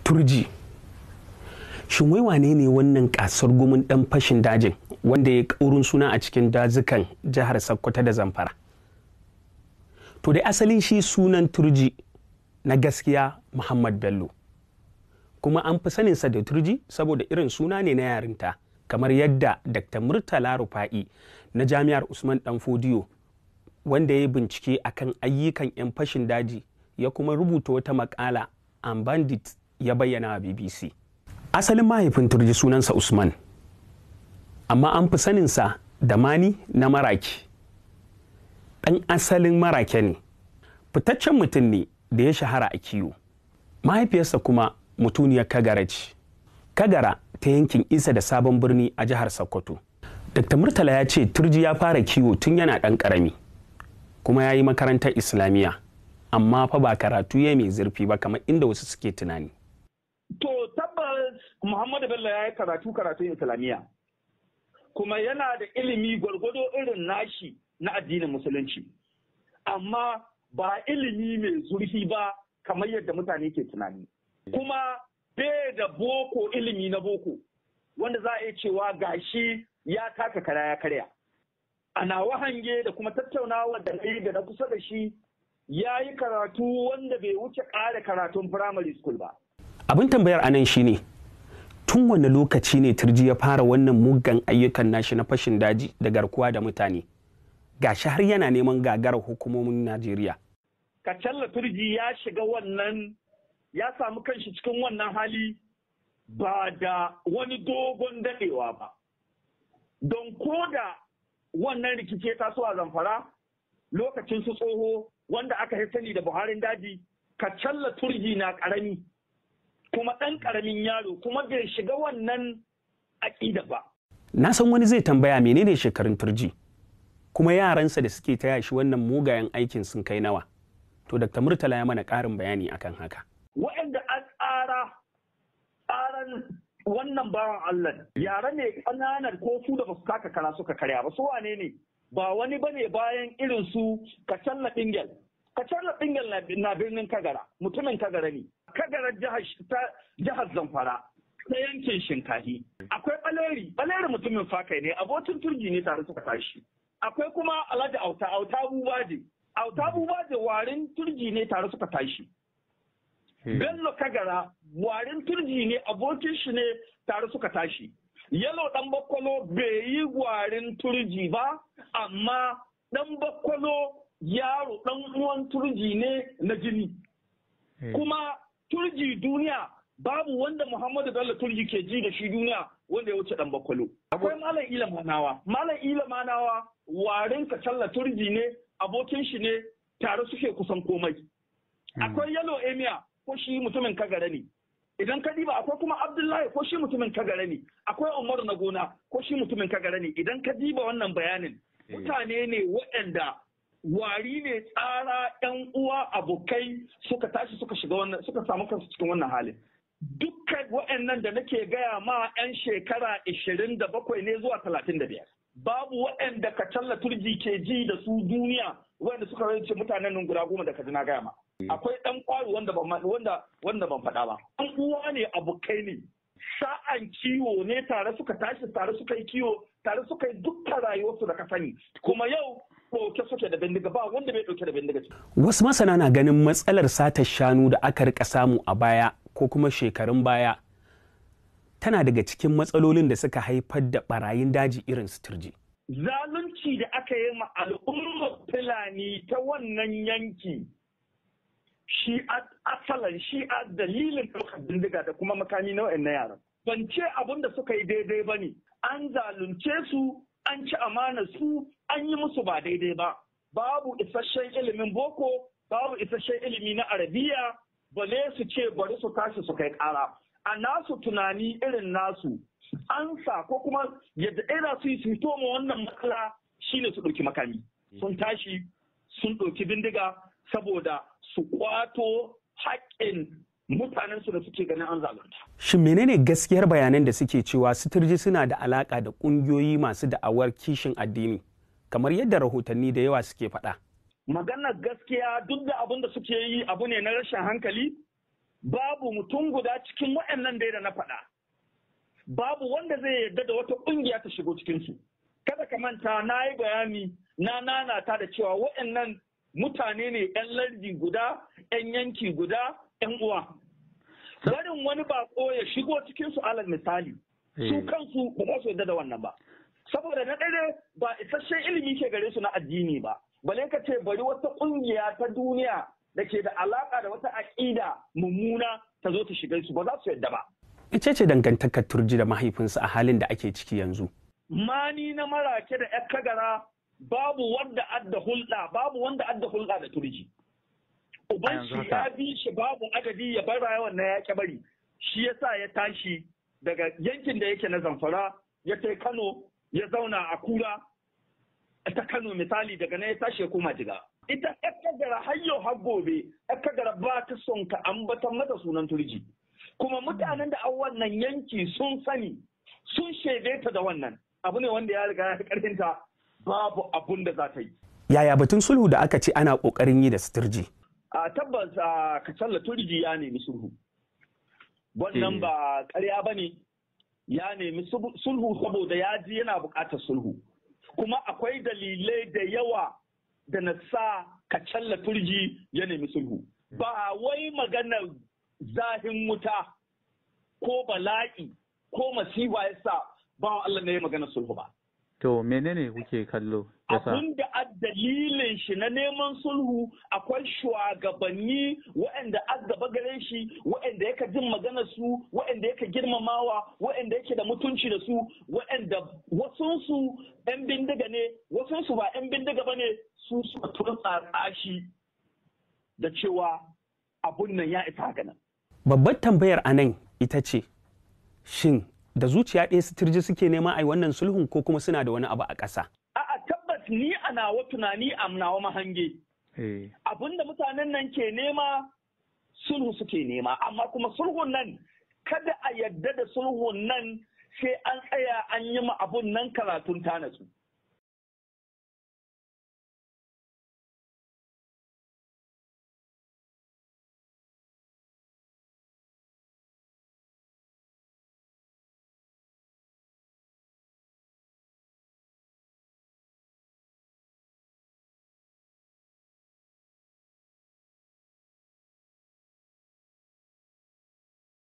Turji, shin wai wane ne wannan kasar gumin dan fashin dajin wanda ya ƙaurin suna a cikin dazukan jihar Sokoto da Zamfara? To dai asalin shi sunan Turji na gaskiya Muhammad Bello, kuma an fi saninsa da Turji saboda irin suna ne na yarinta, kamar yadda Dr. Murtala Rufa'i na Jami'ar Usman Danfodiyo, wanda ya yi bincike akan ayyukan 'yan fashin daji ya kuma rubuta wata makala an bandit ya bayyana a BBC. Asalin mahaifin Turji sunansa Usman, amma an fi saninsa da Mani na Marake. Ɗan asalin Marake ne, fitaccen mutum ne da ya shahara a kiwo. Mahaifiyarsa kuma mutuniyar Kagara ce. Kagara ta yankin Isa da Sabon Birni a jihar Sokoto. Dr. Murtala ya ce Turji ya fara kiwo tun yana ɗan ƙarami, kuma ya yi makarantar Islamiyya, amma fa ba karatu ya mai zurfi ba kamar inda wasu suke tunani. To tabbas Muhammadu Bello ya yi karatun Islamiyya, kuma yana da ilimi gwargwado irin nashi na addinin Musulunci, amma ba ilimi mai zurfi ba kamar yadda mutane ke tunani. Kuma bai da boko, ilimi na boko, wanda za a iya cewa gashi ya taka kara ya karya. Ana wahange da kuma tattaunawa da na kusa da shi, ya yi karatu wanda bai wuce ƙara karatun primary school ba. Abin tambayar anan shine, tun wanne lokaci ne Turji ya fara wannan muggan ayyukan nashi na fashin daji da garkuwa da mutane? Gashi har yana neman gagarar hukumomin Najeriya. Kacalla Turji ya shiga wannan, ya samu kanshi cikin wannan hali ba da wani dogon daɗewa ba. Don ko da wannan rikice taso a Zamfara lokacin su tsoho wanda aka yi sani da Buharin daji, Kacalla Turji na ƙarami, kuma ɗan ƙaramin yaro, kuma bai shiga wannan aƙida ba. Na san wani zai tambaya menene shekarun Turji, kuma yaransa da suke taya shi wannan mugayen aikin sun kai nawa. To Dr. Murtala ya mana ƙarin bayani akan haka. Waɗanda an tsaran wannan bawan Allah yara ne ƙananan ko su da basu taka kara suka karya ba, su wane ne? Ba wani bane bayan irin su Kacalla Bingel. Kacalla Bingel na birnin Kagara, mutumin Kagara ne. Kagara jihar Zamfara ta yankin Shinkahi. Akwai Baleri mutumin Fakai ne, abokin Turji ne tare suka tashi. Akwai kuma Alhaji Auta Bubaje warin Turji ne tare suka tashi. Bello Kagara warin Turji ne, abokin shi ne tare suka tashi. Yalo ɗan bakwalo bai yi warin Turji ba, amma ɗan bakwalo yaro ɗan uwan Turji ne na jini. Kuma Turji duniya babu wanda Muhammadu Bello Turji ke ji da shi duniya wanda ya wuce ɗan bakwalo. Akwai Malam Ila Manawa warin Kacalla Turji ne, abokin shi ne tare suke kusan komai. Akwai Yalo Emia ko shi mutumin Kagara ne. Idan ka diba akwai kuma Abdullahi ko shi mutumin Kagara ne. Akwai Umaru na gona ko shi mutumin Kagara ne. Idan ka diba wannan bayanin, mutane ne waɗanda wari ne tsara 'yan uwa abokai suka tashi suka shiga wannan, suka samu kansu cikin wannan halin. Dukkan waɗannan da nake gaya ma 'yan shekara 27 ne zuwa 35. Babu waɗanda Kacalla Turji ke ji da su duniya waɗanda suka rance mutanen nan guda 10 da ka ji na gaya ma. Akwai ɗan ƙwaro wanda ban faɗa ba. Ɗan uwa ne, abokai ne. Sa'an kiwo ne, tare suka tashi, tare suka yi kiwo, tare suka yi dukkan rayuwarsu da ka sani. Kuma yau ɗauke suke da bindiga, ba wanda bai ɗauke da bindiga. Wasu masana na ganin matsalar satar shanu da aka rika samu a baya ko kuma shekarun baya tana daga cikin matsalolin da suka haifar da barayin daji irin su Turji. Zalunci da aka yi ma al'ummar Fulani ta wannan yanki shi a dalilin ɗaukar bindiga da kuma makami na wa'annan yaran. Ban ce abin da suka yi daidai ba ne, an zalunce su, an ci amana su, an yi musu ba daidai ba. Babu isasshen ilimin boko, babu isasshen ilimi na arabiya, bale su ce bari su tashi su kai ƙara. A nasu tunani irin nasu, an sa ko kuma yadda ɗaya su yi su fito ma wannan matsala shine su ɗauki makami. Sun tashi, sun ɗauki bindiga saboda su kwato haƙƙin mutanensu da suke ganin an zalunta. Shin menene gaskiyar bayanan da suke cewa su Turji suna da alaƙa da ƙungiyoyi masu da'awar kishin addini, kamar yadda rahotanni da yawa suke faɗa? Maganar gaskiya duk da abin da suke yi abu ne na rashin hankali, babu mutum guda cikin waɗannan dai da na faɗa babu wanda zai yarda da wata ƙungiya ta shigo cikinsu. Kada ka manta na yi bayani na nanata da cewa waɗannan mutane ne 'yan lardi guda, 'yan yanki guda, 'yan uwa. Barin wani bako ya shigo cikinsu alal misali, su kansu ba za su yarda da wannan ba. Saboda na ɗaya ba isasshen ilimi ke gare su na addini ba, bale ka ce bari wata ƙungiya ta duniya da ke da alaƙa da wata aƙida mummuna ta zo ta shiga su ba za su yarda ba. Ice ce dangantakar Turji da mahaifinsa a halin da ake ciki yanzu. Mani na Marake da ‘yar Kagara babu wanda adda hulɗa da Turji. Uban shi ya bi shi babu adadi ya bar yawan na yaƙe bari. Shi yasa ya tashi daga yankin da yake na Zamfara ya kai Kano ya zauna a Kura ta Kano misali daga nan ya tashi ya koma Jiga. Ita ‘yar Kagara har yau har gobe ‘yar Kagara ba ta son ka ambatan mata sunan Turji. Kuma mutanen da an wannan yanki sun sani sun shaide ta da wannan abu ne wanda ya riga ya fi karfinta babu abun da za ta yi. Yaya batun sulhu da aka ce ana kokarin yi da Turji? A tabbas Kacalla Turji ya nemi sulhu. Wannan ba ƙarya ba ne, ya nemi sulhu saboda ya ji yana buƙatar sulhu. Kuma akwai dalilai da yawa da na sa Kacalla Turji ya nemi sulhu. Ba wai maganar zahin wuta ko bala'i ko masifa ya sa ba Allah ne ya magana sulhu ba. To menene kuke kallo yasa? Abin da dalilin shi na neman sulhu akwai shugabanni waɗanda an gaba gare shi waɗanda yake jin magana su waɗanda yake girmamawa waɗanda yake da mutunci da su waɗanda wasunsu 'yan bindiga ne wasunsu ba 'yan bindiga ba ne su suka turtsatsa shi da cewa abun nan ya isa haka nan. Babbar tambayar a nan ita ce, shin da zuciya ɗaya su Turji suke nema a yi wannan sulhun ko kuma suna da wani abu a ƙasa? A'a tabbas ni a nawa tunani a nawa mahange. Abinda mutanen nan ke nema sulhu suke nema, amma kuma sulhun nan kada a yadda da sulhun nan sai an tsaya an yi ma abun nan karatun tanatsu.